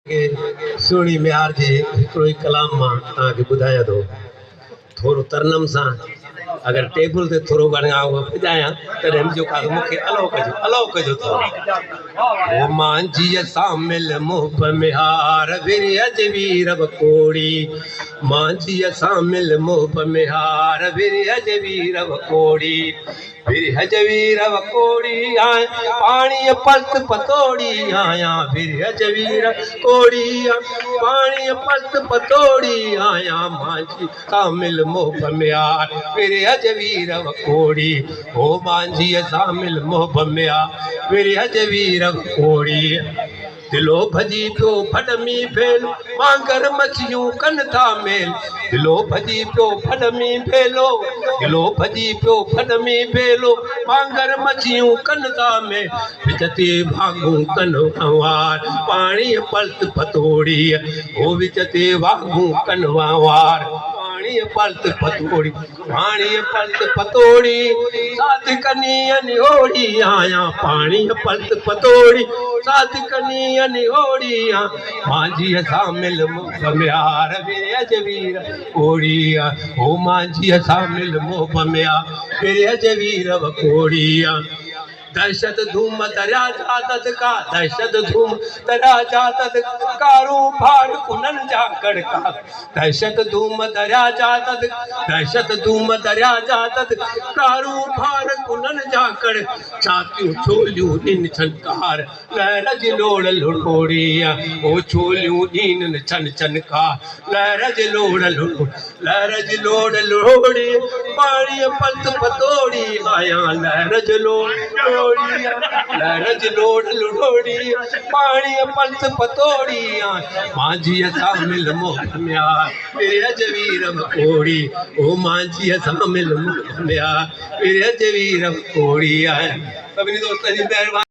सुहिणी म्यार जे हिकिड़ो ई कलाम मां तव्हांखे ॿुधायां थो थोरो तरनम सां। अगरि टेबल ते थोरो घणा पुॼायां तॾहिं मुंहिंजो काल मूंखे अलो कजो थोरो। ओ मांझीअ सां मिल मोह मिहार विरज वीर वकोड़ी, मांझीअ सां मिल मोह मिहार विरज वीर वकोड़ी, विरज वीर वकोड़ी आय पाणी पलत पतोड़ी आया, विरज वीर कोड़ी पाणी पलत पतोड़ी आया, मांझी सां मिल मोह मिहार विरज वीर वकोड़ी। ओ मांझीअ सां मिल मोह मिहार विरज वीर वकोड़ी। दिलो भजी पियो फॾमी भेल वांगर मछियूं कनि था मेल, दिलो भजी पियो फॾमी भेलो, दिलो भजी पियो फॾमी भेलो वांगर मछियूं कनि था मेल, विच ते भागूं कनि वार पाणी पलत पतोड़ी, ओ विच ते भागूं कनि वार पाणी पलत पतोड़ी, पाणी पलत पतोड़ी साथ कनी अनिहोड़ी आया, पाणी पलत पतोड़ी साथ कनी अनिहोड़ी मांझीअ सां मिल मोह मिहार विरज वीर वकोड़ी। ओ मांझीअ सां मिल मोह मिहार विरज वीर वकोड़ी। दहशत धूम दरिया जा ददका, दहशत धूम दरिया जा ददकारूं फाड़ कुननि जा कड़का, दहशत धूम दरिया जा दहशत धूम दरिया जा ददकारूं फाड़ कुननि जा कड़, छातियूं छोलियूं इन छनकार लहर जी लोड़ लुड़ोड़ी, ओ छोलियूं इन छन छनकार लहर जी लोड़ लुड़ोड़ी, लहर जी लोड़ लुड़ोड़ी पाणी पलत पतोड़ी आया, लहर जी लोड़ लहर जी लोड़ लुड़ोड़ी पाणी पलत पतोड़ी, मांझीअ सां मिल मोह मिहार विरज वीर वकोड़ी। ओ मांझीअ सां मिल मोह मिहार विरज वीर वकोड़ी। सभिनी दोस्तनि जी महिरबानी।